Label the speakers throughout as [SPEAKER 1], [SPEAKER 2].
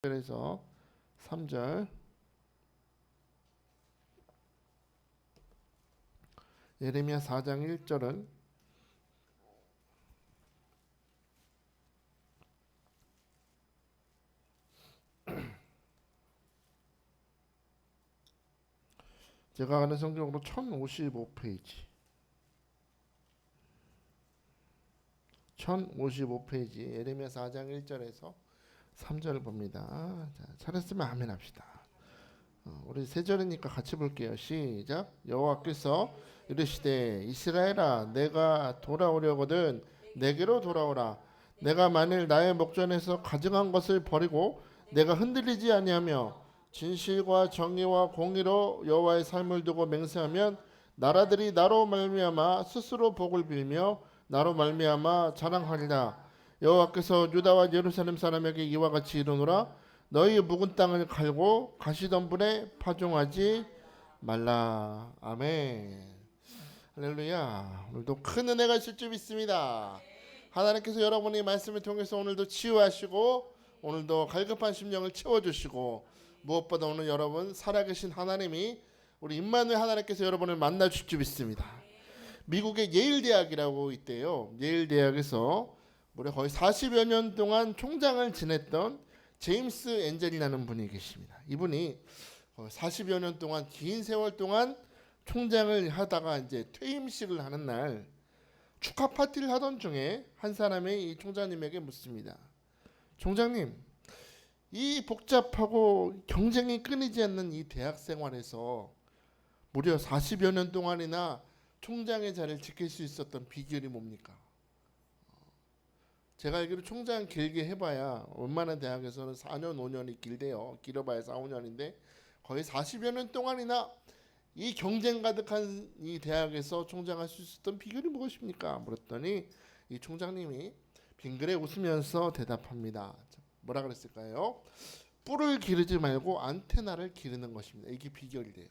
[SPEAKER 1] 1절에서 3절. 예레미야 4장 1절은 제가 아는 성경으로 1055페이지 1055페이지 예레미야 4장 1절에서 3절을 봅니다. 자, 잘했으면 아멘 합시다. 우리 세 절이니까 같이 볼게요. 시작. 여호와께서 이르시되 이스라엘아 내가 돌아오려거든 내게로 돌아오라. 내가 만일 나의 목전에서 가증한 것을 버리고 내가 흔들리지 아니하며 진실과 정의와 공의로 여호와의 삶을 두고 맹세하면 나라들이 나로 말미암아 스스로 복을 빌며 나로 말미암아 자랑하리라. 여호와께서 유다와 예루살렘 사람에게 이와 같이 이르노라. 너희 묵은 땅을 갈고 가시덤불에 파종하지 말라. 아멘. 할렐루야. 오늘도 큰 은혜가 있을 줄 믿습니다. 하나님께서 여러분의 말씀을 통해서 오늘도 치유하시고 오늘도 갈급한 심령을 채워주시고 무엇보다 오늘 여러분 살아계신 하나님이 우리 임마누엘 하나님께서 여러분을 만나 주실 줄 믿습니다. 미국의 예일 대학이라고 있대요. 예일 대학에서 무려 거의 40여 년 동안 총장을 지냈던 제임스 엔젤이라는 분이 계십니다. 이분이 40여 년 동안 긴 세월 동안 총장을 하다가 이제 퇴임식을 하는 날 축하 파티를 하던 중에 한 사람이 이 총장님에게 묻습니다. 총장님, 이 복잡하고 경쟁이 끊이지 않는 이 대학 생활에서 무려 40여 년 동안이나 총장의 자리를 지킬 수 있었던 비결이 뭡니까? 제가 알기로 총장 길게 해봐야 웬만한 대학에서는 4년 5년이 길대요. 길어봐야 4, 5년인데 거의 40여 년 동안이나 이 경쟁 가득한 이 대학에서 총장할 수 있었던 비결이 무엇입니까? 물었더니 이 총장님이 빙그레 웃으면서 대답합니다. 뭐라 그랬을까요? 뿔을 기르지 말고 안테나를 기르는 것입니다. 이게 비결이래요.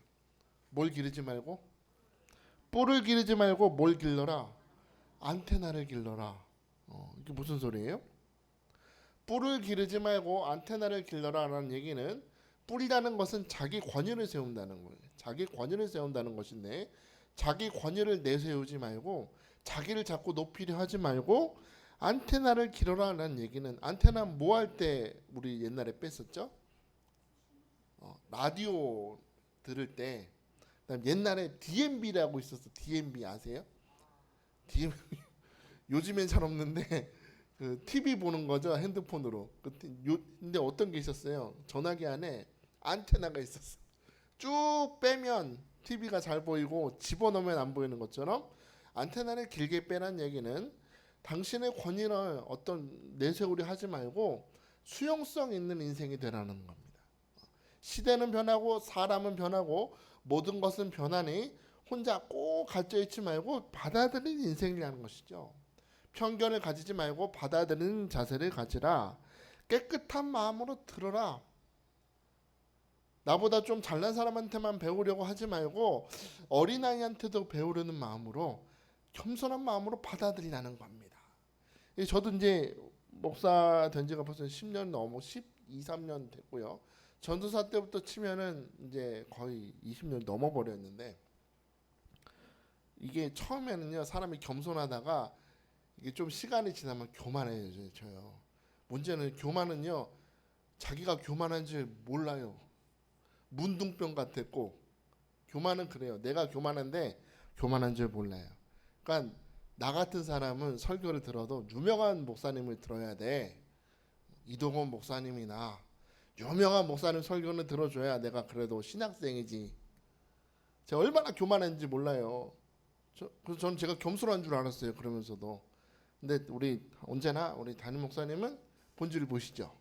[SPEAKER 1] 뭘 기르지 말고? 뿔을 기르지 말고 뭘 길러라? 안테나를 길러라. 이게 무슨 소리예요? 뿔을 기르지 말고 안테나를 길러라라는 얘기는 뿔이라는 것은 자기 권위를 세운다는 거예요. 자기 권위를 세운다는 것인데 자기 권위를 내세우지 말고 자기를 자꾸 높이려 하지 말고 안테나를 길러라라는 얘기는 안테나 뭐 할 때 우리 옛날에 뺐었죠? 라디오 들을 때 그다음 옛날에 DMB라고 있었어. DMB 아세요? DMB 요즘엔 잘 없는데 그 TV 보는 거죠 핸드폰으로. 근데 어떤 게 있었어요? 전화기 안에 안테나가 있었어. 쭉 빼면 TV가 잘 보이고 집어넣으면 안 보이는 것처럼 안테나를 길게 빼란 얘기는 당신의 권위를 어떤 내세우려 하지 말고 수용성 있는 인생이 되라는 겁니다. 시대는 변하고 사람은 변하고 모든 것은 변하니 혼자 꼭 갇혀있지 말고 받아들이는 인생이라는 것이죠. 편견을 가지지 말고 받아들이는 자세를 가지라. 깨끗한 마음으로 들어라. 나보다 좀 잘난 사람한테만 배우려고 하지 말고 어린아이한테도 배우려는 마음으로 겸손한 마음으로 받아들이라는 겁니다. 저도 이제 목사 된 지가 벌써 10년 넘어 12, 3년 됐고요. 전도사 때부터 치면은 이제 거의 20년 넘어 버렸는데 이게 처음에는요 사람이 겸손하다가 이게 좀 시간이 지나면 교만해져요. 문제는 교만은요 자기가 교만한 줄 몰라요. 문둥병 같았고 교만은 그래요. 내가 교만한데 교만한 줄 몰라요. 그러니까 나 같은 사람은 설교를 들어도 유명한 목사님을 들어야 돼. 이동원 목사님이나 유명한 목사님 설교는 들어줘야 내가 그래도 신학생이지. 제가 얼마나 교만한지 몰라요. 그래서 저는 제가 겸손한 줄 알았어요. 그러면서도. 근데 우리 언제나 우리 담임 목사님은 본질 보시죠.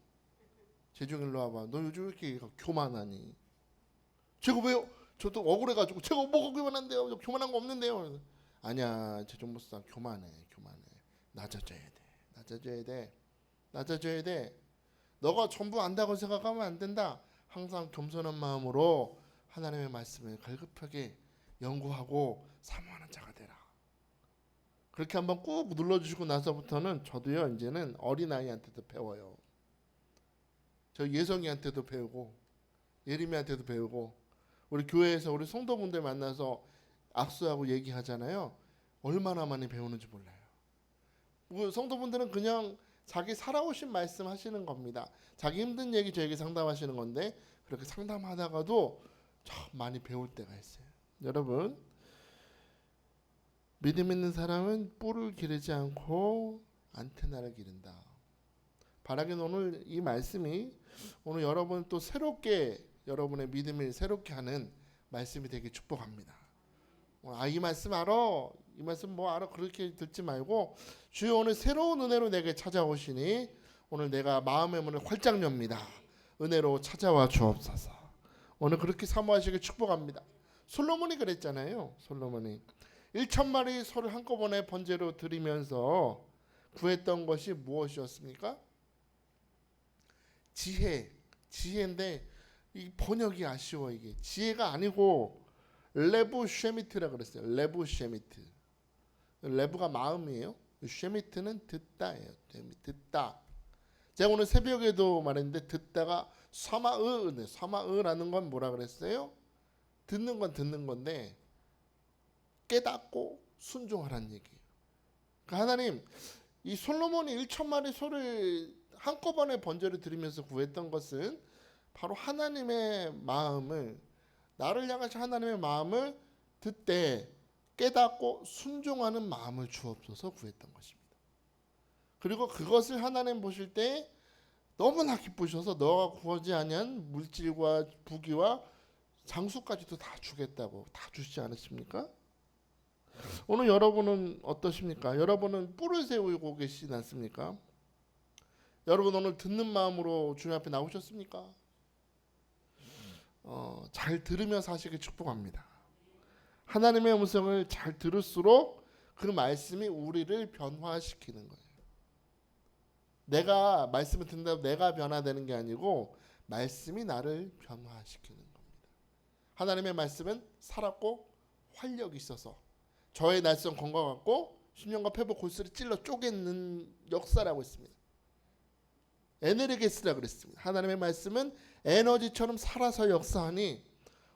[SPEAKER 1] 재중일로 와봐. 너 요즘 왜 이렇게 교만하니? 제가 왜요? 저도 억울해가지고 제가 뭐가 교만한데요? 교만한 거 없는데요. 아니야, 재중 목사 교만해. 낮아져야 돼. 낮아져야 돼. 너가 전부 안다고 생각하면 안 된다. 항상 겸손한 마음으로 하나님의 말씀을 갈급하게 연구하고 사모하는 자가 되라. 그렇게 한번 꾹 눌러주시고 나서부터는 저도요 이제는 어린아이한테도 배워요. 저 예성이한테도 배우고 예림이한테도 배우고 우리 교회에서 우리 성도분들 만나서 악수하고 얘기하잖아요. 얼마나 많이 배우는지 몰라요. 성도분들은 그냥 자기 살아오신 말씀 하시는 겁니다. 자기 힘든 얘기 저에게 상담하시는 건데 그렇게 상담하다가도 참 많이 배울 때가 있어요. 여러분, 믿음 있는 사람은 뿔을 기르지 않고 안테나를 기른다. 바라기는 오늘 이 말씀이 오늘 여러분 또 새롭게 여러분의 믿음을 새롭게 하는 말씀이 되게 축복합니다. 이 말씀 알아? 이 말씀 뭐 알아? 그렇게 듣지 말고 주여 오늘 새로운 은혜로 내게 찾아오시니 오늘 내가 마음의 문을 활짝 엽니다. 은혜로 찾아와 주옵소서. 오늘 그렇게 사모하시길 축복합니다. 솔로몬이 그랬잖아요. 솔로몬이 1,000마리 소를 한꺼번에 번제로 드리면서 구했던 것이 무엇이었습니까? 지혜인데 이 번역이 아쉬워. 이게 지혜가 아니고 레부 쉐미트라 그랬어요. 레부 쉐미트. 레부가 마음이에요. 쉐미트는 듣다예요. 듣다. 제가 오늘 새벽에도 말했는데 듣다가 사마으라는 건 뭐라 그랬어요? 듣는 건 듣는 건데 깨닫고 순종하라는 얘기예요. 그러니까 하나님, 이 솔로몬이 1,000마리 소를 한꺼번에 번제를 드리면서 구했던 것은 바로 하나님의 마음을, 나를 향하신 하나님의 마음을 듣되 깨닫고 순종하는 마음을 주옵소서 구했던 것입니다. 그리고 그것을 하나님 보실 때 너무나 기쁘셔서 너가 구하지 아니한 물질과 부귀와 장수까지도 다 주겠다고 다 주시지 않으십니까? 오늘 여러분은 어떠십니까? 여러분은 뿔을 세우고 계시지 않습니까? 여러분 오늘 듣는 마음으로 주님 앞에 나오셨습니까? 잘 들으며 사시길 축복합니다. 하나님의 음성을 잘 들을수록 그 말씀이 우리를 변화시키는 거예요. 내가 말씀을 듣는다고 내가 변화되는 게 아니고 말씀이 나를 변화시키는 겁니다. 하나님의 말씀은 살았고 활력이 있어서 저의 날선 검과 같고 심령과 폐부 골수를 찔러 쪼개는 역사라고 했습니다. 에네르게스라 그랬습니다. 하나님의 말씀은 에너지처럼 살아서 역사하니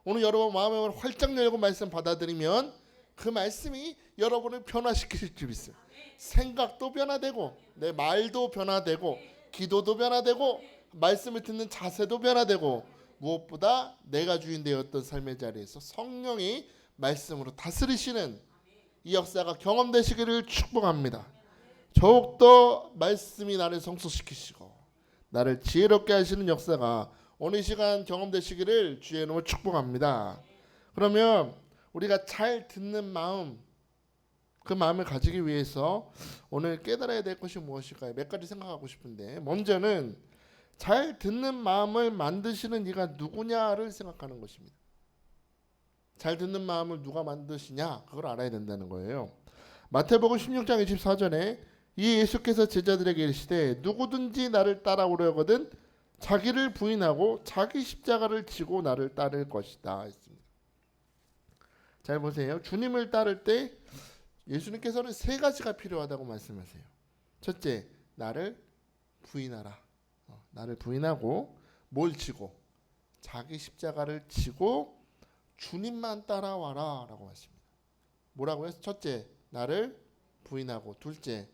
[SPEAKER 1] 오늘 여러분 마음을 활짝 열고 말씀 받아들이면 그 말씀이 여러분을 변화시킬 줄 있어요. 생각도 변화되고 내 말도 변화되고 기도도 변화되고 말씀을 듣는 자세도 변화되고 무엇보다 내가 주인 되었던 삶의 자리에서 성령이 말씀으로 다스리시는 이 역사가 경험되시기를 축복합니다. 더욱더 말씀이 나를 성숙시키시고 나를 지혜롭게 하시는 역사가 오늘 이 시간 경험되시기를 주의 이름으로 축복합니다. 그러면 우리가 잘 듣는 마음, 그 마음을 가지기 위해서 오늘 깨달아야 될 것이 무엇일까요? 몇 가지 생각하고 싶은데 먼저는 잘 듣는 마음을 만드시는 이가 누구냐를 생각하는 것입니다. 잘 듣는 마음을 누가 만드시냐 그걸 알아야 된다는 거예요. 마태복음 16장 24절에 이 예수께서 제자들에게 이르시되 누구든지 나를 따라오려거든 자기를 부인하고 자기 십자가를 지고 나를 따를 것이다 했습니다. 잘 보세요. 주님을 따를 때 예수님께서는 세 가지가 필요하다고 말씀하세요. 첫째, 나를 부인하라. 나를 부인하고 뭘 지고? 자기 십자가를 지고 주님만 따라와라 라고 하십니다. 뭐라고 해서 첫째, 나를 부인하고 둘째,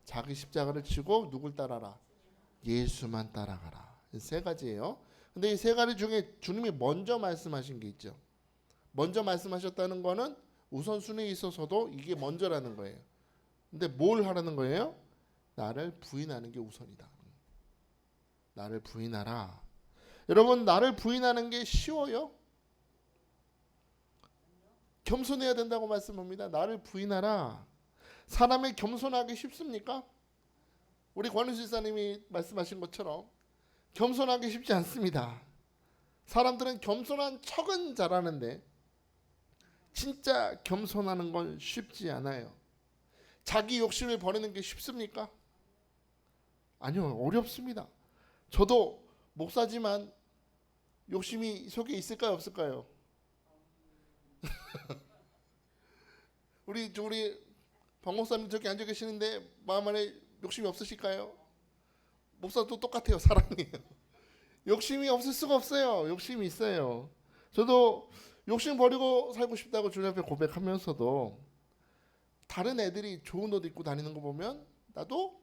[SPEAKER 1] 자기 십자가를 지고 누굴 따라라? 예수만 따라가라. 세 가지예요. 근데 이 세 가지 중에 주님이 먼저 말씀하신 게 있죠. 먼저 말씀하셨다는 거는 우선순위에 있어서도 이게 먼저라는 거예요. 근데 뭘 하라는 거예요? 나를 부인하는 게 우선이다. 나를 부인하라. 여러분 나를 부인하는 게 쉬워요? 겸손해야 된다고 말씀합니다. 나를 부인하라. 사람이 겸손하기 쉽습니까? 우리 권은수 지사님이 말씀하신 것처럼 겸손하기 쉽지 않습니다. 사람들은 겸손한 척은 잘하는데 진짜 겸손하는 건 쉽지 않아요. 자기 욕심을 버리는 게 쉽습니까? 아니요, 어렵습니다. 저도 목사지만 욕심이 속에 있을까요, 없을까요? 우리 박 목사님 저기 앉아 계시는데 마음 안에 욕심이 없으실까요? 목사도 똑같아요. 사람이에요. 욕심이 없을 수가 없어요. 욕심이 있어요. 저도 욕심 버리고 살고 싶다고 주님 앞에 고백하면서도 다른 애들이 좋은 옷 입고 다니는 거 보면 나도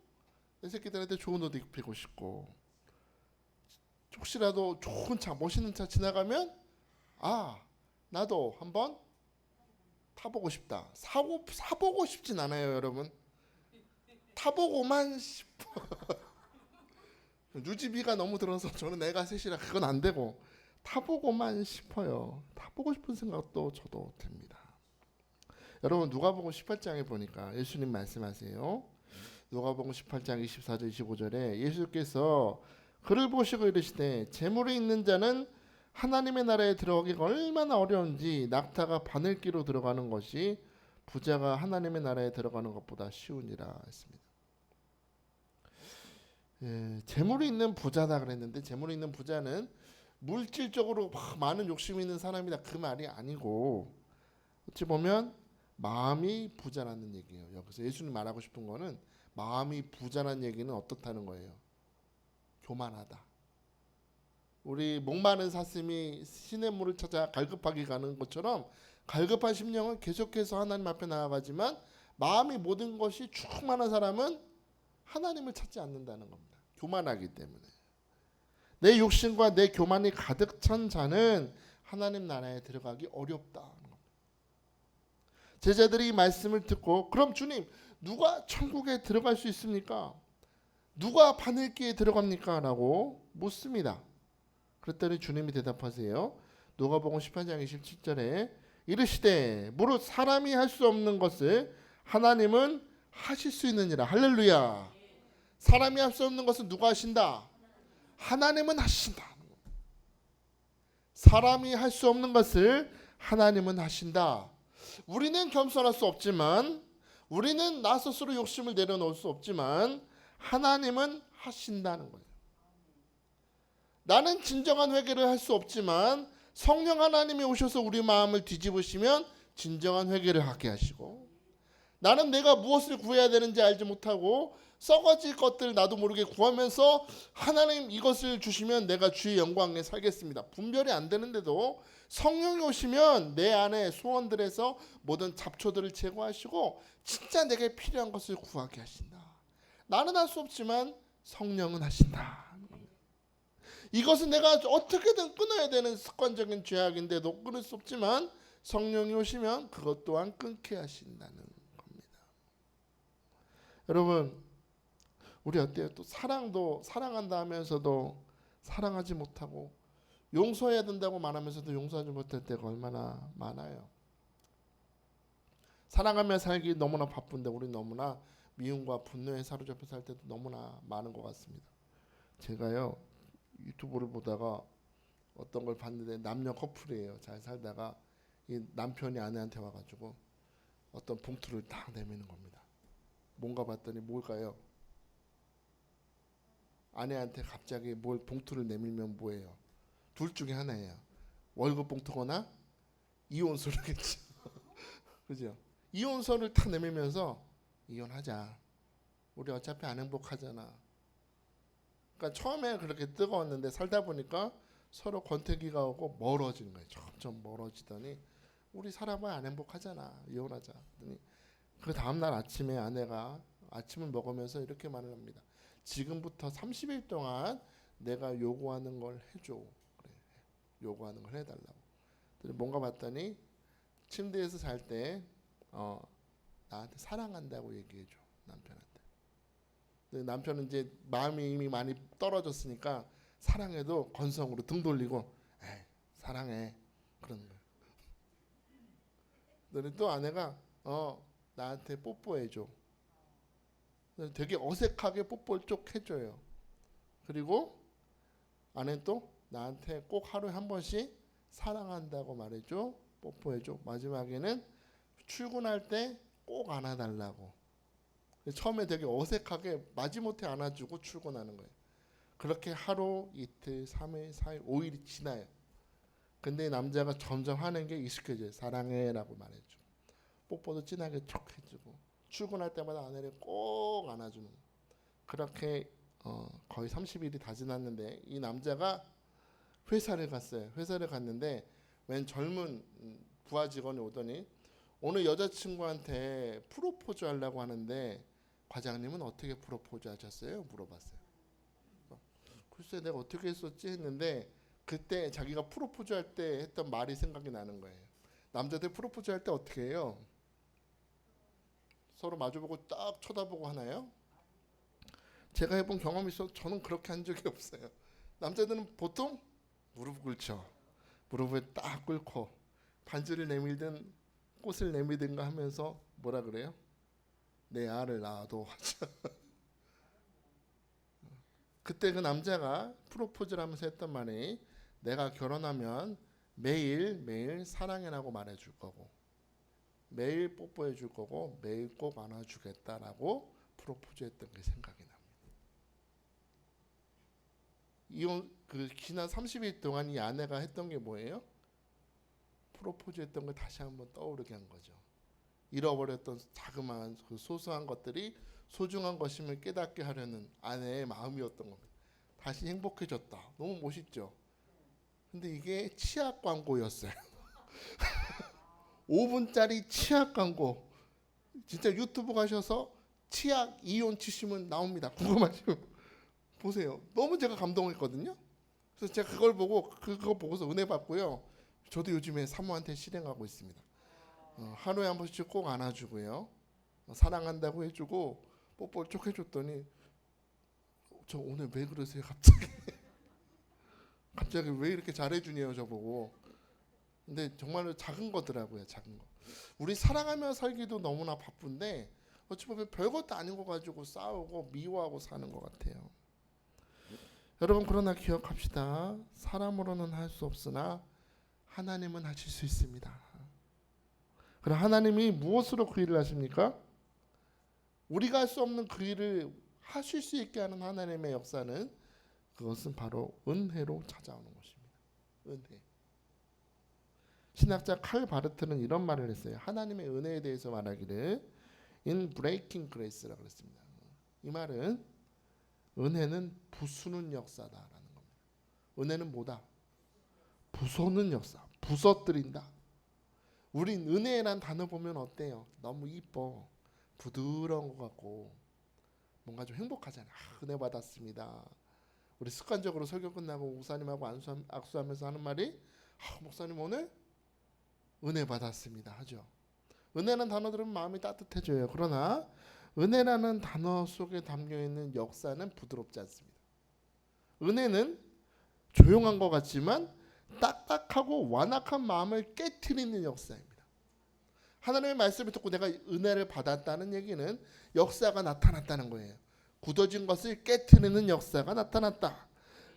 [SPEAKER 1] 내 새끼들한테 좋은 옷 입히고 싶고, 혹시라도 좋은 차, 멋있는 차 지나가면 아, 나도 한번 타보고 싶다. 사보고 싶진 않아요, 여러분. 타보고만 싶어. 유지비가 너무 들어서 저는 애가 셋이라 그건 안 되고 타보고만 싶어요. 타보고 싶은 생각도 저도 듭니다. 여러분 누가복음 18장에 보니까 예수님 말씀하세요. 누가복음 18장 24절 25절에 예수께서 그를 보시고 이르시되 재물이 있는 자는 하나님의 나라에 들어가기가 얼마나 어려운지 낙타가 바늘기로 들어가는 것이 부자가 하나님의 나라에 들어가는 것보다 쉬우니라 했습니다. 재물이 있는 부자다 그랬는데, 재물이 있는 부자는 물질적으로 많은 욕심이 있는 사람이다 그 말이 아니고, 어찌 보면 마음이 부자라는 얘기예요. 여기서 예수님 말하고 싶은 거는 마음이 부자라는 얘기는 어떻다는 거예요. 교만하다. 우리 목마른 사슴이 시냇물을 찾아 갈급하게 가는 것처럼 갈급한 심령은 계속해서 하나님 앞에 나아가지만 마음이 모든 것이 충만한 사람은 하나님을 찾지 않는다는 겁니다. 교만하기 때문에. 내 욕심과 내 교만이 가득 찬 자는 하나님 나라에 들어가기 어렵다. 제자들이 이 말씀을 듣고 그럼 주님 누가 천국에 들어갈 수 있습니까? 누가 바늘기에 들어갑니까? 라고 묻습니다. 그랬더니 주님이 대답하세요. 누가복음 18장 27절에 이르시되 무릇 사람이 할 수 없는 것을 하나님은 하실 수 있느니라. 할렐루야. 사람이 할 수 없는 것은 누가 하신다? 하나님은 하신다. 사람이 할 수 없는 것을 하나님은 하신다. 우리는 겸손할 수 없지만, 우리는 나 스스로 욕심을 내려놓을 수 없지만 하나님은 하신다는 거예요. 나는 진정한 회개를 할 수 없지만 성령 하나님이 오셔서 우리 마음을 뒤집으시면 진정한 회개를 하게 하시고, 나는 내가 무엇을 구해야 되는지 알지 못하고 썩어질 것들 나도 모르게 구하면서 하나님 이것을 주시면 내가 주의 영광에 살겠습니다. 분별이 안 되는데도 성령이 오시면 내 안에 소원들에서 모든 잡초들을 제거하시고 진짜 내게 필요한 것을 구하게 하신다. 나는 할 수 없지만 성령은 하신다. 이것은 내가 어떻게든 끊어야 되는 습관적인 죄악인데도 끊을 수 없지만 성령이 오시면 그것 또한 끊게 하신다는 겁니다. 여러분 우리 어때요? 또 사랑도 사랑한다 하면서도 사랑하지 못하고 용서해야 된다고 말하면서도 용서하지 못할 때가 얼마나 많아요. 사랑하며 살기 너무나 바쁜데 우리 너무나 미움과 분노에 사로잡혀 살 때도 너무나 많은 것 같습니다. 제가요 유튜브를 보다가 어떤 걸 봤는데 남녀 커플이에요. 잘 살다가 이 남편이 아내한테 와가지고 어떤 봉투를 딱 내미는 겁니다. 뭔가 봤더니 뭘까요? 아내한테 갑자기 뭘 봉투를 내밀면 뭐예요? 둘 중에 하나예요. 월급 봉투거나 이혼서류겠죠. 그죠? 이혼서를 탁 내밀면서 이혼하자. 우리 어차피 안 행복하잖아. 그러니까 처음에 그렇게 뜨거웠는데 살다 보니까 서로 권태기가 오고 멀어지는 거예요. 점점 멀어지더니 우리 살아봐야 안 행복하잖아. 이혼하자. 그 다음날 아침에 아내가 아침을 먹으면서 이렇게 말을 합니다. 지금부터 30일 동안 내가 요구하는 걸 해줘. 그래. 요구하는 걸 해달라고. 뭔가 봤더니 침대에서 잘 때 나한테 사랑한다고 얘기해줘. 남편한테. 남편은 이제 마음이 이미 많이 떨어졌으니까 사랑해도 건성으로 등 돌리고 에이, 사랑해 그러는 거예요. 그랬더니 또 아내가 나한테 뽀뽀해줘. 되게 어색하게 뽀뽀를 쭉 해줘요. 그리고 아내는 또 나한테 꼭 하루에 한 번씩 사랑한다고 말해줘. 뽀뽀해줘. 마지막에는 출근할 때 꼭 안아달라고. 처음에 되게 어색하게 마지못해 안아주고 출근하는 거예요. 그렇게 하루, 이틀, 3일, 4일, 5일이 지나요. 근데 남자가 점점 하는 게 익숙해져요. 사랑해 라고 말해줘. 뽀뽀도 진하게 촉 해주고 출근할 때마다 아내를 꼭 안아주는 거예요. 그렇게 거의 30일이 다 지났는데 이 남자가 회사를 갔어요. 회사를 갔는데 웬 젊은 부하 직원이 오더니 오늘 여자친구한테 프로포즈 하려고 하는데 과장님은 어떻게 프로포즈 하셨어요? 물어봤어요. 글쎄 내가 어떻게 했었지 했는데 그때 자기가 프로포즈 할 때 했던 말이 생각이 나는 거예요. 남자들 프로포즈 할 때 어떻게 해요? 서로 마주보고 딱 쳐다보고 하나요? 제가 해본 경험이 있어서 저는 그렇게 한 적이 없어요. 남자들은 보통 무릎 꿇죠. 무릎을 딱 꿇고 반지를 내밀든 꽃을 내밀든가 하면서 뭐라 그래요? 내 알을 낳아도 하죠. 그때 그 남자가 프로포즈를 하면서 했던 말이 내가 결혼하면 매일 매일 사랑해라고 말해줄 거고 매일 뽀뽀해줄 거고 매일 꼭 안아주겠다라고 프로포즈했던 게 생각이 납니다. 이혼 그 지난 30일 동안 이 아내가 했던 게 뭐예요? 프로포즈했던 걸 다시 한번 떠오르게 한 거죠. 잃어버렸던 자그마한 그 소소한 것들이 소중한 것임을 깨닫게 하려는 아내의 마음이었던 겁니다. 다시 행복해졌다. 너무 멋있죠. 근데 이게 치약 광고였어요. 5분짜리 치약 광고. 진짜 유튜브 가셔서 치약 이온 치시면 나옵니다. 궁금하시면 보세요. 너무 제가 감동했거든요. 그래서 제가 그거 보고서 은혜 받고요. 저도 요즘에 사모한테 실행하고 있습니다. 하루에 한 번씩 꼭 안아주고요. 사랑한다고 해주고 뽀뽀를 쭉 해줬더니 저 오늘 왜 그러세요 갑자기? 갑자기 왜 이렇게 잘해주네요 저보고. 근데 정말로 작은 거더라고요. 작은 거. 우리 사랑하며 살기도 너무나 바쁜데 어찌 보면 별것도 아닌 거 가지고 싸우고 미워하고 사는 것 같아요. 여러분 그러나 기억합시다. 사람으로는 할 수 없으나 하나님은 하실 수 있습니다. 그럼 하나님이 무엇으로 그 일을 하십니까? 우리가 할 수 없는 그 일을 하실 수 있게 하는 하나님의 역사는 그것은 바로 은혜로 찾아오는 것입니다. 은혜. 신학자 칼 바르트는 이런 말을 했어요. 하나님의 은혜에 대해서 말하기를 in breaking grace라고 했습니다. 이 말은 은혜는 부수는 역사다라는 겁니다. 은혜는 뭐다? 부수는 역사. 부서뜨린다. 우린 은혜란 단어 보면 어때요? 너무 이뻐. 부드러운 것 같고 뭔가 좀 행복하잖아요. 은혜 받았습니다. 우리 습관적으로 설교 끝나고 목사님하고 악수하면서 하는 말이 목사님 오늘 은혜 받았습니다 하죠. 은혜라는 단어 들으면 마음이 따뜻해져요. 그러나 은혜라는 단어 속에 담겨있는 역사는 부드럽지 않습니다. 은혜는 조용한 것 같지만 딱딱하고 완악한 마음을 깨트리는 역사입니다. 하나님의 말씀을 듣고 내가 은혜를 받았다는 얘기는 역사가 나타났다는 거예요. 굳어진 것을 깨트리는 역사가 나타났다.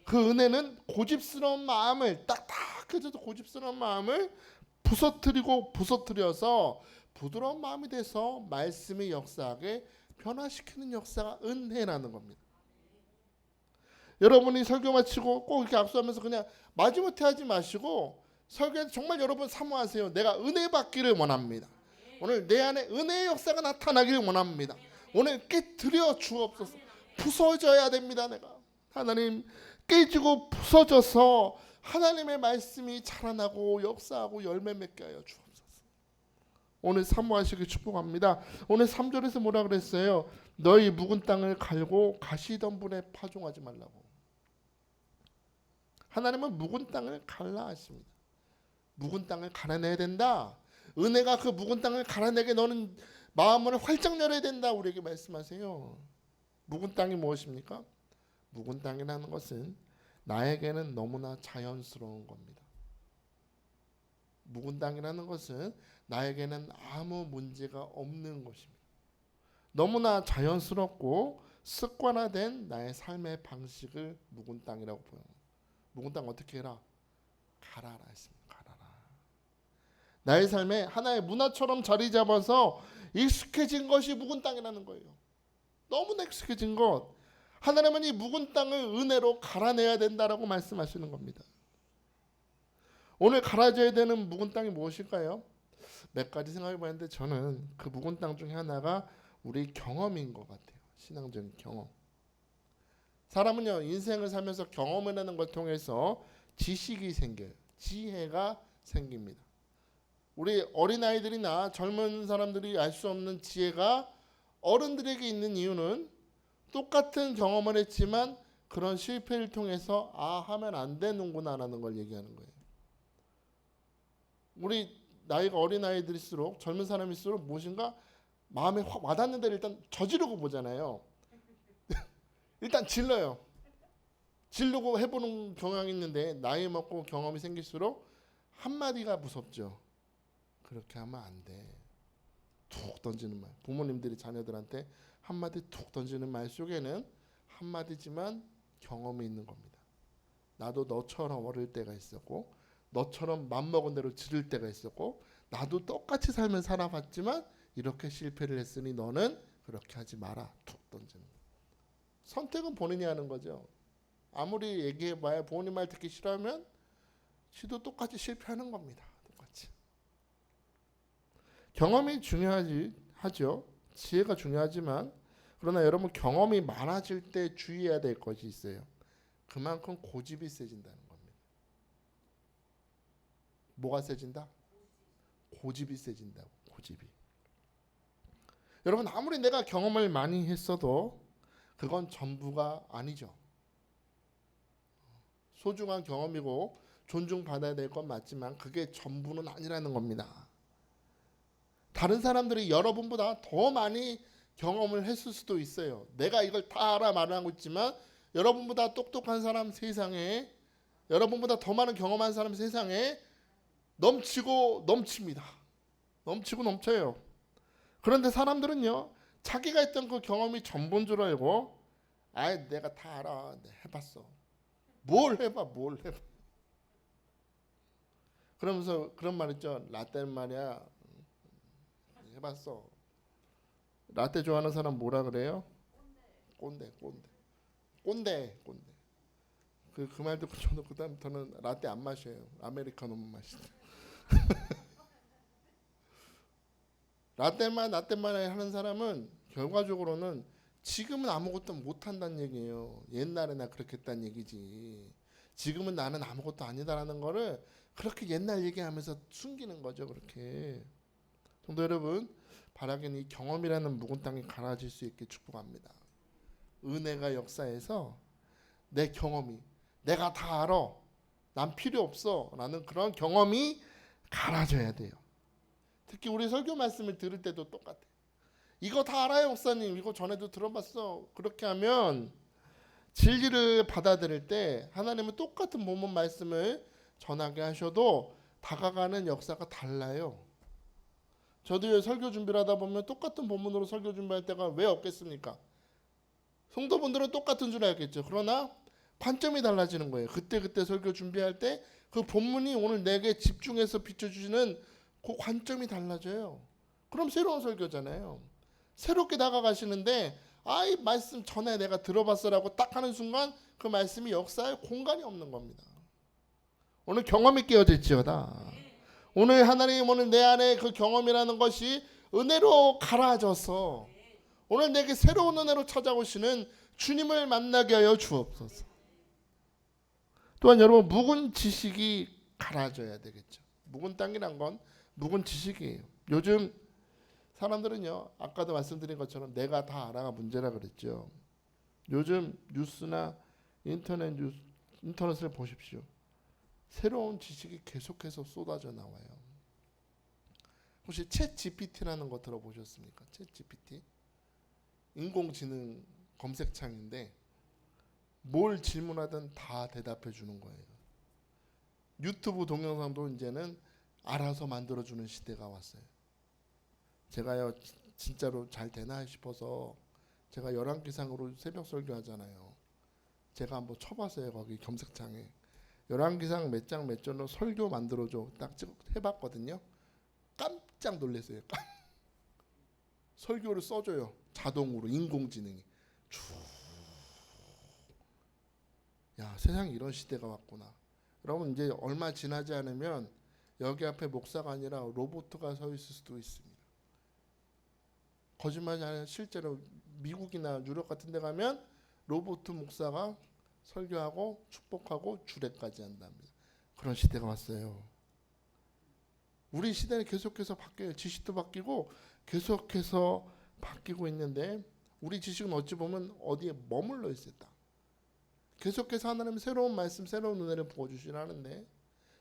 [SPEAKER 1] 그 은혜는 고집스러운 마음을 딱딱해져도 고집스러운 마음을 부서뜨려서 부드러운 마음이 돼서 말씀의 역사하게 변화시키는 역사가 은혜라는 겁니다. 여러분이 설교 마치고 꼭 이렇게 악수하면서 그냥 마지못해 하지 마시고 설교에서 정말 여러분 사모하세요. 내가 은혜 받기를 원합니다. 오늘 내 안에 은혜의 역사가 나타나기를 원합니다. 오늘 깨트려 주옵소서. 부서져야 됩니다. 내가 하나님 깨지고 부서져서 하나님의 말씀이 자라나고 역사하고 열매 맺게 하여 주옵소서. 오늘 사모하시길 축복합니다. 오늘 3절에서 뭐라 그랬어요? 너희 묵은 땅을 갈고 가시덤불에 파종하지 말라고. 하나님은 묵은 땅을 갈라 하십니다. 묵은 땅을 갈아내야 된다. 은혜가 그 묵은 땅을 갈아내게 너는 마음을 활짝 열어야 된다. 우리에게 말씀하세요. 묵은 땅이 무엇입니까? 묵은 땅이라는 것은 나에게는 너무나 자연스러운 겁니다. 묵은 땅이라는 것은 나에게는 아무 문제가 없는 것입니다. 너무나 자연스럽고 습관화된 나의 삶의 방식을 묵은 땅이라고 보여요. 묵은 땅 어떻게 해라? 갈아라 했습니다. 갈아라. 나의 삶에 하나의 문화처럼 자리 잡아서 익숙해진 것이 묵은 땅이라는 거예요. 너무나 익숙해진 것. 하나님은 이 묵은 땅을 은혜로 갈아내야 된다라고 말씀하시는 겁니다. 오늘 갈아져야 되는 묵은 땅이 무엇일까요? 몇 가지 생각해 봤는데 저는 그 묵은 땅 중에 하나가 우리 경험인 것 같아요. 신앙적인 경험. 사람은요 인생을 살면서 경험을 하는 걸 통해서 지식이 생겨요. 지혜가 생깁니다. 우리 어린아이들이나 젊은 사람들이 알 수 없는 지혜가 어른들에게 있는 이유는 똑같은 경험을 했지만 그런 실패를 통해서 하면 안 되는구나라는 걸 얘기하는 거예요. 우리 나이가 어린아이들일수록 젊은 사람일수록 무엇인가 마음에 확 와닿는 데를 일단 저지르고 보잖아요. 일단 질러요. 지르고 해보는 경향이 있는데 나이 먹고 경험이 생길수록 한마디가 무섭죠. 그렇게 하면 안 돼. 툭 던지는 말. 부모님들이 자녀들한테 한마디 툭 던지는 말 속에는 한마디지만 경험이 있는 겁니다. 나도 너처럼 어릴 때가 있었고 너처럼 맘먹은 대로 지를 때가 있었고 나도 똑같이 삶을 살아봤지만 이렇게 실패를 했으니 너는 그렇게 하지 마라. 툭 던지는 거. 선택은 본인이 하는 거죠. 아무리 얘기해봐야 부모님 말 듣기 싫어하면 지도 똑같이 실패하는 겁니다. 똑같이. 경험이 중요하죠. 지혜가 중요하지만 그러나 여러분 경험이 많아질 때 주의해야 될 것이 있어요. 그만큼 고집이 세진다는 겁니다. 뭐가 세진다? 고집이 세진다고. 고집이. 여러분 아무리 내가 경험을 많이 했어도 그건 전부가 아니죠. 소중한 경험이고 존중받아야 될 건 맞지만 그게 전부는 아니라는 겁니다. 다른 사람들이 여러분보다 더 많이 경험을 했을 수도 있어요. 내가 이걸 다 알아 말하고 있지만 여러분보다 똑똑한 사람 세상에, 여러분보다 더 많은 경험한 사람 세상에 넘치고 넘칩니다. 넘치고 넘쳐요. 그런데 사람들은요, 자기가 했던 그 경험이 전부인 줄 알고 내가 다 알아. 내가 해봤어. 뭘 해봐. 그러면서 그런 말 있죠. 라떼는 말이야. 해봤어. 라떼 좋아하는 사람 뭐라 그래요? 꼰대. 그 말 듣고 저는 그다음부터는 라떼 안 마셔요. 아메리카노만 마시죠. 라떼만 하는 사람은 결과적으로는 지금은 아무것도 못한다는 얘기예요. 옛날에나 그렇게 했다는 얘기지. 지금은 나는 아무것도 아니다라는 거를 그렇게 옛날 얘기하면서 숨기는 거죠. 그렇게. 성도 여러분, 바라기는 이 경험이라는 묵은 땅이 갈아질 수 있게 축복합니다. 은혜가 역사에서 내 경험이 내가 다 알아. 난 필요 없어. 라는 그런 경험이 갈아져야 돼요. 특히 우리 설교 말씀을 들을 때도 똑같아요. 이거 다 알아요, 목사님. 이거 전에도 들어봤어. 그렇게 하면 진리를 받아들일 때 하나님은 똑같은 본문 말씀을 전하게 하셔도 다가가는 역사가 달라요. 저도 설교 준비를 하다 보면 똑같은 본문으로 설교 준비할 때가 왜 없겠습니까? 성도분들은 똑같은 줄 알겠죠. 그러나 관점이 달라지는 거예요. 그때 설교 준비할 때 그 본문이 오늘 내게 집중해서 비춰주시는 그 관점이 달라져요. 그럼 새로운 설교잖아요. 새롭게 다가가시는데 이 말씀 전에 내가 들어봤어라고 딱 하는 순간 그 말씀이 역사에 공간이 없는 겁니다. 오늘 경험이 깨어질지어다. 오늘 하나님 오늘 내 안에 그 경험이라는 것이 은혜로 갈아져서 오늘 내게 새로운 은혜로 찾아오시는 주님을 만나게 하여 주옵소서. 또한 여러분 묵은 지식이 갈아져야 되겠죠. 묵은 땅이란 건 묵은 지식이에요. 요즘 사람들은요, 아까도 말씀드린 것처럼 내가 다 알아가 문제라 그랬죠. 요즘 뉴스나 인터넷을 보십시오. 새로운 지식이 계속해서 쏟아져 나와요. 혹시 챗 GPT라는 거 들어보셨습니까? 챗 GPT? 인공지능 검색창인데 뭘 질문하든 다 대답해 주는 거예요. 유튜브 동영상도 이제는 알아서 만들어주는 시대가 왔어요. 제가요 진짜로 잘 되나 싶어서 제가 열왕기상으로 새벽 설교하잖아요. 제가 한번 쳐봤어요. 거기 검색창에 열왕기상 몇 장 몇 절로 설교 만들어줘 딱 해봤거든요. 깜짝 놀랐어요. 설교를 써줘요. 자동으로 인공지능이. 야, 세상에 이런 시대가 왔구나. 여러분 이제 얼마 지나지 않으면 여기 앞에 목사가 아니라 로봇가 서 있을 수도 있습니다. 거짓말이 아니라 실제로 미국이나 유럽 같은 데 가면 로봇 목사가 설교하고 축복하고 주례까지 한답니다. 그런 시대가 왔어요. 우리 시대는 계속해서 바뀌어요. 지식도 바뀌고 계속해서 바뀌고 있는데 우리 지식은 어찌 보면 어디에 머물러 있었다. 계속해서 하나님은 새로운 말씀, 새로운 은혜를 부어주시라는데,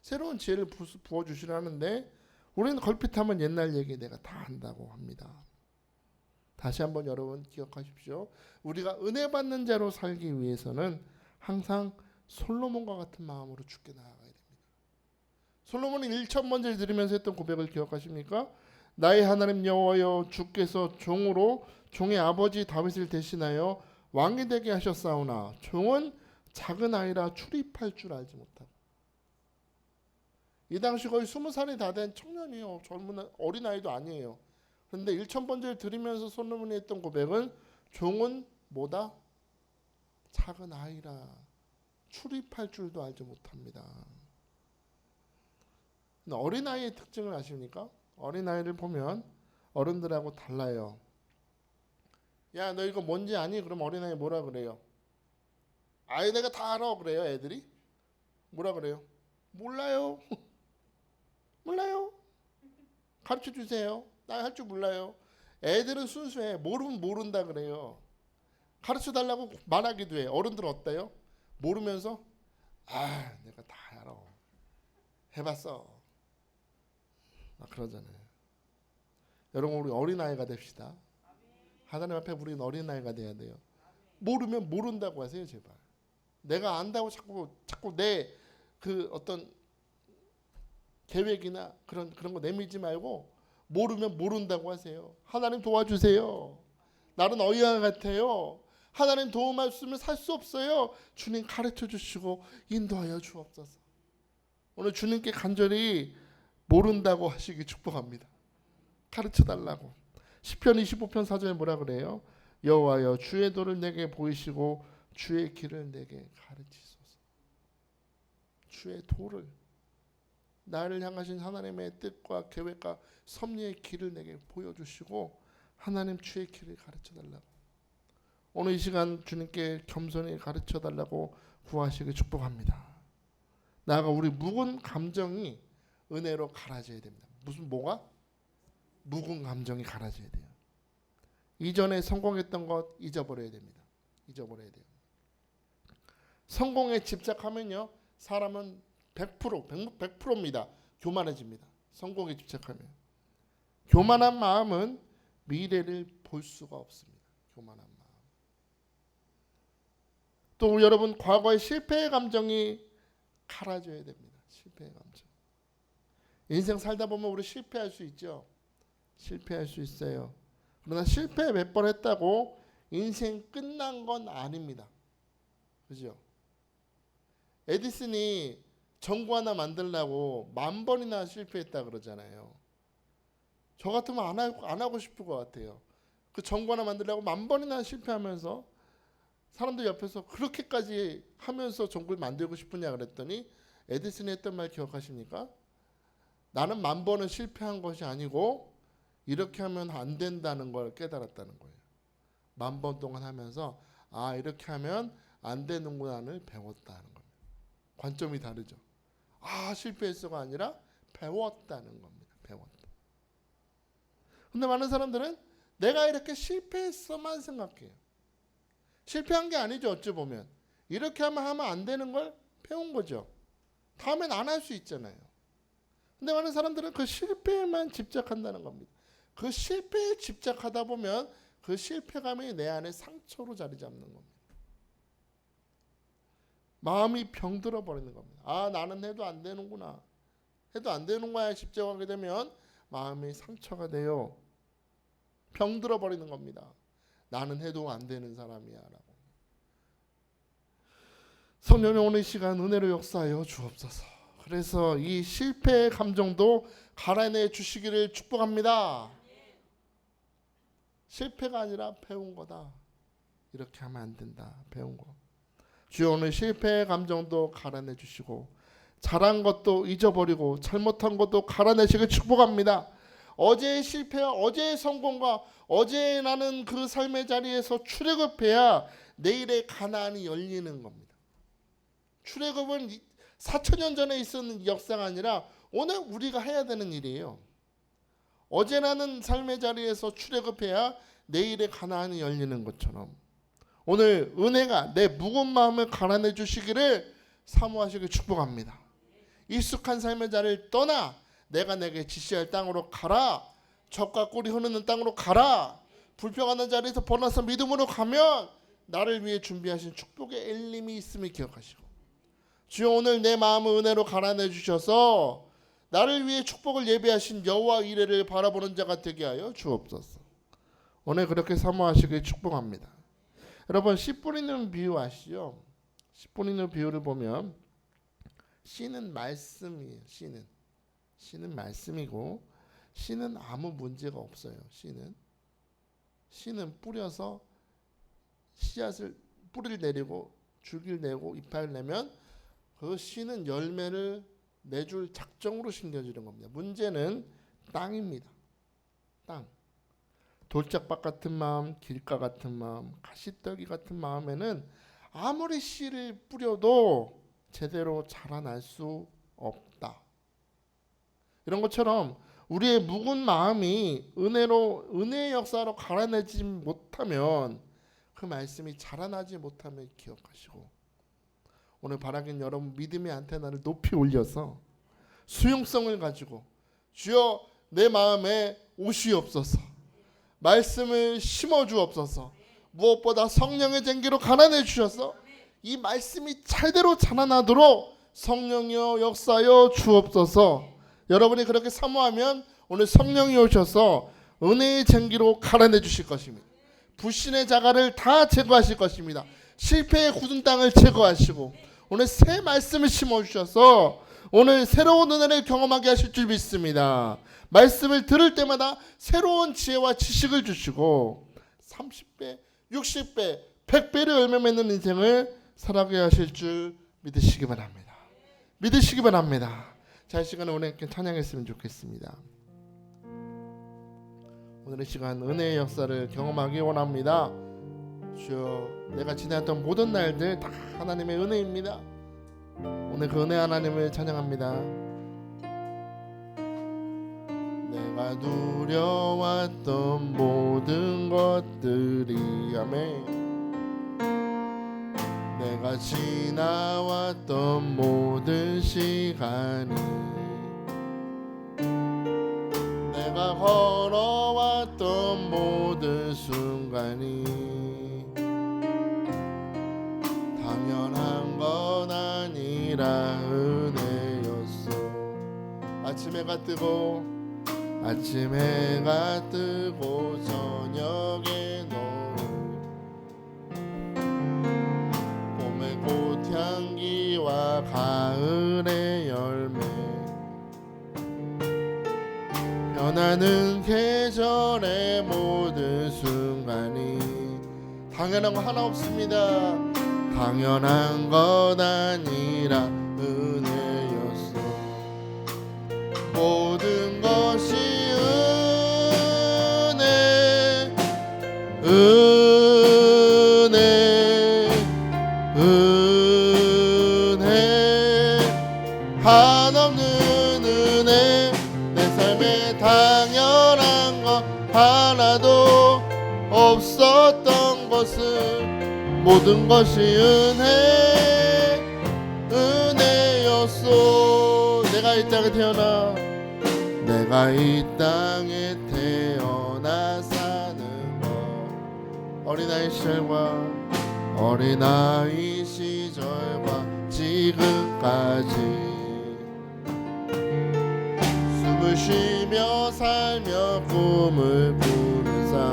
[SPEAKER 1] 새로운 지혜를 부어주시라는데 우리는 걸핏하면 옛날 얘기 내가 다 한다고 합니다. 다시 한번 여러분 기억하십시오. 우리가 은혜 받는 자로 살기 위해서는 항상 솔로몬과 같은 마음으로 주께 나아가야 됩니다. 솔로몬은 1,000번째를 드리면서 했던 고백을 기억하십니까? 나의 하나님 여호와여, 주께서 종으로 종의 아버지 다윗을 대신하여 왕이 되게 하셨사오나 종은 작은 아이라 출입할 줄 알지 못하고. 이 당시 거의 20살이 다 된 청년이에요. 젊은 어린아이도 아니에요. 그런데 1,000번째를 드리면서 솔로몬이 했던 고백은 종은 뭐다? 작은 아이라 출입할 줄도 알지 못합니다. 어린아이의 특징을 아십니까? 어린아이를 보면 어른들하고 달라요. 야, 너 이거 뭔지 아니? 그럼 어린아이 뭐라 그래요? 아이 내가 다 알아 그래요. 애들이 뭐라 그래요? 몰라요. 몰라요. 가르쳐 주세요. 나 할 줄 몰라요. 애들은 순수해. 모르면 모른다 그래요. 가르쳐 달라고 말하기도 해. 어른들은 어때요? 모르면서 내가 다 알아. 해봤어. 막 그러잖아요. 여러분 우리 어린아이가 됩시다. 하나님 앞에 우리는 어린아이가 돼야 돼요. 모르면 모른다고 하세요. 제발. 내가 안다고 자꾸 내 그 어떤 계획이나 그런 거 내밀지 말고 모르면 모른다고 하세요. 하나님 도와주세요. 나는 어이와 같아요. 하나님 도움 없으면 살 수 없어요. 주님 가르쳐 주시고 인도하여 주옵소서. 오늘 주님께 간절히 모른다고 하시기 축복합니다. 가르쳐 달라고. 시편 25편 4절에 뭐라 그래요? 여호와여, 주의 도를 내게 보이시고 주의 길을 내게 가르치소서. 주의 도를, 나를 향하신 하나님의 뜻과 계획과 섭리의 길을 내게 보여주시고 하나님 주의 길을 가르쳐 달라고. 오늘 이 시간 주님께 겸손히 가르쳐 달라고 구하시길 축복합니다. 나아가 우리 묵은 감정이 은혜로 갈아져야 됩니다. 뭐가? 묵은 감정이 갈아져야 돼요. 이전에 성공했던 것 잊어버려야 됩니다. 잊어버려야 돼요. 성공에 집착하면요, 사람은 100%입니다. 교만해집니다. 성공에 집착하면. 교만한 마음은 미래를 볼 수가 없습니다. 교만한 마음. 또 여러분, 과거의 실패의 감정이 갈아져야 됩니다. 실패의 감정. 인생 살다 보면 우리 실패할 수 있죠. 실패할 수 있어요. 그러나 실패 몇 번 했다고 인생 끝난 건 아닙니다. 그죠? 에디슨이 전구 하나 만들려고 10,000번이나 실패했다 그러잖아요. 저 같으면 안 하고 싶을 것 같아요. 그 전구 하나 만들려고 10,000번이나 실패하면서 사람들 옆에서 그렇게까지 하면서 전구를 만들고 싶으냐 그랬더니 에디슨이 했던 말 기억하십니까? 나는 10,000번은 실패한 것이 아니고 이렇게 하면 안 된다는 걸 깨달았다는 거예요. 10,000번 동안 하면서 이렇게 하면 안 되는구나를 배웠다는 겁니다. 관점이 다르죠. 실패했어가 아니라 배웠다는 겁니다. 배웠다. 근데 많은 사람들은 내가 이렇게 실패했어만 생각해요. 실패한 게 아니죠. 어찌 보면 이렇게 하면 안 되는 걸 배운 거죠. 다음엔 안 할 수 있잖아요. 근데 많은 사람들은 그 실패에만 집착한다는 겁니다. 그 실패에 집착하다 보면 그 실패감이 내 안에 상처로 자리 잡는 겁니다. 마음이 병들어 버리는 겁니다. 나는 해도 안 되는구나. 해도 안 되는 거야 집착하게 되면 마음이 상처가 돼요. 병들어 버리는 겁니다. 나는 해도 안 되는 사람이야 라고. 성령님 오늘 이 시간 은혜로 역사하여 주옵소서. 그래서 이 실패의 감정도 갈아내 주시기를 축복합니다. 실패가 아니라 배운 거다. 이렇게 하면 안 된다. 배운 거. 주여 오늘 실패의 감정도 갈아내 주시고 잘한 것도 잊어버리고 잘못한 것도 갈아내시길 축복합니다. 어제의 실패와 어제의 성공과 어제 나는 그 삶의 자리에서 출애굽해야 내일의 가나안이 열리는 겁니다. 출애굽은 4,000년 전에 있었는 역사가 아니라 오늘 우리가 해야 되는 일이에요. 어제라는 삶의 자리에서 출애굽해야 내일의 가나안이 열리는 것처럼 오늘 은혜가 내 무거운 마음을 가라내 주시기를 사모하시길 축복합니다. 익숙한 삶의 자리를 떠나 내가 내게 지시할 땅으로 가라. 젖과 꿀이 흐르는 땅으로 가라. 불평하는 자리에서 벗어나서 믿음으로 가면 나를 위해 준비하신 축복의 엘림이 있음을 기억하시고, 주여 오늘 내 마음을 은혜로 가라내 주셔서 나를 위해 축복을 예배하신 여호와 이레를 바라보는 자가 되게 하여 주옵소서. 오늘 그렇게 사모하시길 축복합니다. 여러분, 씨 뿌리는 비유 아시죠? 씨 뿌리는 비유를 보면 씨는 말씀이에요. 씨는 말씀이고 씨는 아무 문제가 없어요. 씨는 뿌려서 씨앗을 뿌리를 내리고 줄기를 내고 이파리를 내면 그 씨는 열매를 내줄 작정으로 심겨지는 겁니다. 문제는 땅입니다. 땅. 돌짝밭 같은 마음, 길가 같은 마음, 가시떨기 같은 마음에는 아무리 씨를 뿌려도 제대로 자라날 수 없다. 이런 것처럼 우리의 묵은 마음이 은혜의 역사로 갈아내지 못하면 그 말씀이 자라나지 못함을 기억하시고, 오늘 바라긴 여러분 믿음의 안테나를 높이 올려서 수용성을 가지고 주여 내 마음에 오시옵소서, 말씀을 심어 주옵소서, 무엇보다 성령의 쟁기로 갈아내 주셔서 이 말씀이 제대로 자라나도록 성령이여 역사여 주옵소서. 여러분이 그렇게 사모하면 오늘 성령이 오셔서 은혜의 쟁기로 갈아내 주실 것입니다. 불신의 자갈을 다 제거하실 것입니다. 실패의 굳은 땅을 제거하시고 오늘 새 말씀을 심어주셔서 오늘 새로운 은혜를 경험하게 하실 줄 믿습니다. 말씀을 들을 때마다 새로운 지혜와 지식을 주시고 30배, 60배, 100배를 열매 맺는 인생을 살아가게 하실 줄 믿으시기 바랍니다. 믿으시기 바랍니다. 자, 이 시간에 오늘 함께 찬양했으면 좋겠습니다. 오늘의 시간 은혜의 역사를 경험하기 원합니다. 주여, 내가 지나왔던 모든 날들 다 하나님의 은혜입니다. 오늘 그 은혜 하나님을 찬양합니다. 내가 누려왔던 모든 것들이, 아멘. 내가 지나왔던 모든 시간이, 내가 걸어왔던 모든 순간이 당연한 건 아니라 은혜였어. 아침 해가 뜨고 저녁에 노을, 봄의 꽃향기와 가을의 열매, 변하는 계절의 모든 순간이 당연한 거 하나 없습니다. 당연한 건 아니라 은혜였어. 모든 것이 은혜, 한없는 은혜. 내 삶에 당연한 것 하나도 없었던 것은 모든 것이 은혜였소. 내가 이 땅에 태어나 사는 것, 어린아이 시절과 지금까지 숨을 쉬며 살며 꿈을 꾸는 삶,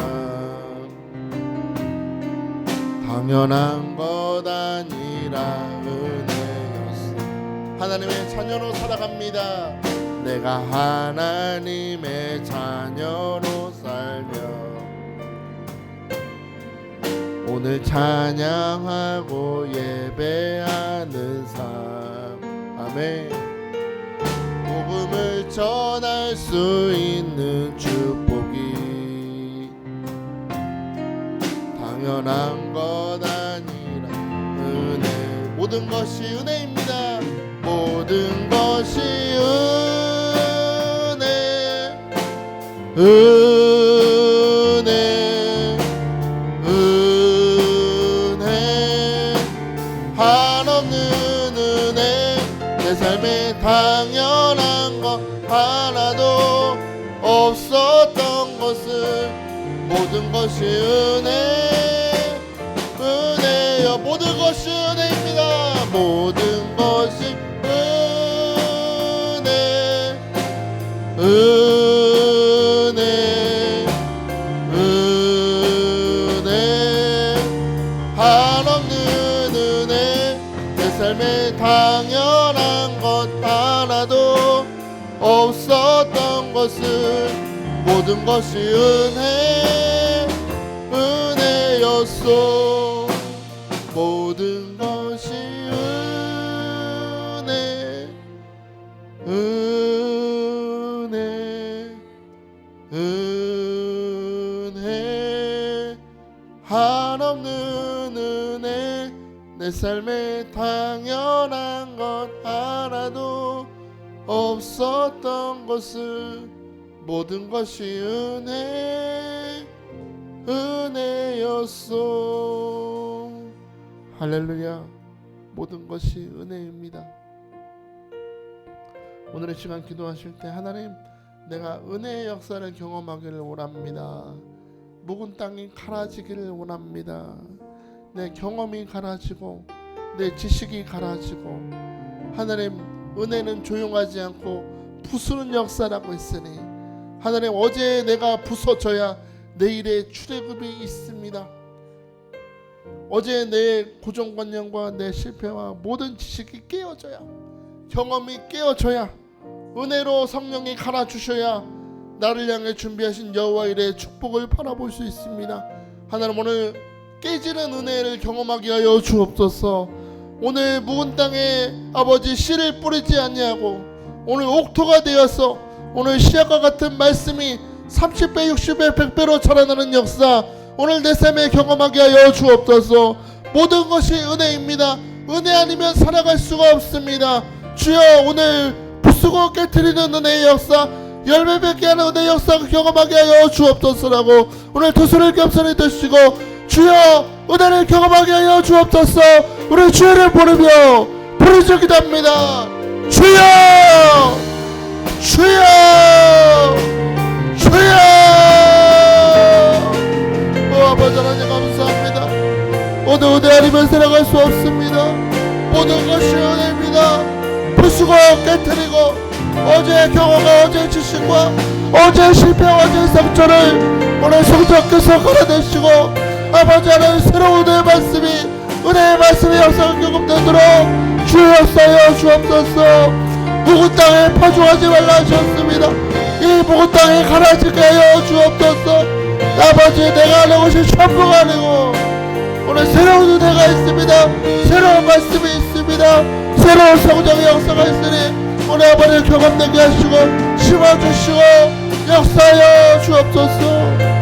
[SPEAKER 1] 당연한 것 아니라 은혜였어. 하나님의 자녀로 살아갑니다. 내가 하나님의 자녀로 살며 오늘 찬양하고 예배하는 삶, 아멘. 복음을 전할 수 있는 축복이 당연한 것 아니라 은혜. 모든 것이 은혜입니다. 모든 것이 은혜 은혜 은혜 한없는 은혜 내 삶에 당연한 것 하나도 없었던 것을 모든 것이 은혜 은혜여 모든 것이 은혜입니다. 모든 것이 은혜 은혜 은혜 한없는 은혜 내 삶에 당연한 것 하나도 없었던 것을 모든 것이 은혜 은혜였소 모든 것이 은혜 은혜 은혜 한없는 은혜 내 삶에 당연한 것 하나도 없었던 것을 모든 것이 은혜 은혜였소. 할렐루야. 모든 것이 은혜입니다. 오늘의 시간 기도하실 때 하나님 내가 은혜의 역사를 경험하기를 원합니다. 묵은 땅이 갈아지기를 원합니다. 내 경험이 갈아지고 내 지식이 갈아지고 하나님 은혜는 조용하지 않고 부수는 역사라고 했으니 하나님 어제 내가 부서져야 내일의 출애굽이 있습니다. 어제 내 고정관념과 내 실패와 모든 지식이 깨어져야 경험이 깨어져야 은혜로 성령이 갈아주셔야 나를 향해 준비하신 여호와 일의 축복을 바라볼 수 있습니다. 하나님 오늘 깨지는 은혜를 경험하게 하여 주옵소서. 오늘 묵은 땅에 아버지 씨를 뿌리지 아니하고 오늘 옥토가 되어서 오늘 시약과 같은 말씀이 30배 60배 100배로 자라나는 역사 오늘 내 삶에 경험하게 하여 주옵소서. 모든 것이 은혜입니다. 은혜 아니면 살아갈 수가 없습니다. 주여 오늘 부수고 깨트리는 은혜의 역사 열매 맺게 하는 은혜의 역사 경험하게 하여 주옵소서라고 오늘 두 손을 겸손히 드시고 주여 은혜를 경험하게 하여 주옵소서. 우리 주여를 부르며 부르짖 기도합니다. 주여 주여 주여. 아버지 하나님 감사합니다. 오늘 은혜 아니면 살아갈 수 없습니다. 모든 것이 은혜입니다. 부수고 깨트리고 어제의 경험과 어제의 지식과 어제의 실패 어제의 상처를 오늘 성령께서 걸어내시고 아버지 하나님 새로운 은혜의 말씀이 은혜의 말씀이 역사가 경험되도록 주여 역사하여 주옵소서. 묵은 땅에 파종하지 말라 하셨습니다. 이 묵은 땅에 갈아지게 하여 주옵소서. 아버지 내가 하는 것이 전부가 아니고 오늘 새로운 은혜가 있습니다. 새로운 말씀이 있습니다. 새로운 성장의 역사가 있으니 오늘 아버지를 경험되게 하시고 심어주시고 역사하여 주옵소서.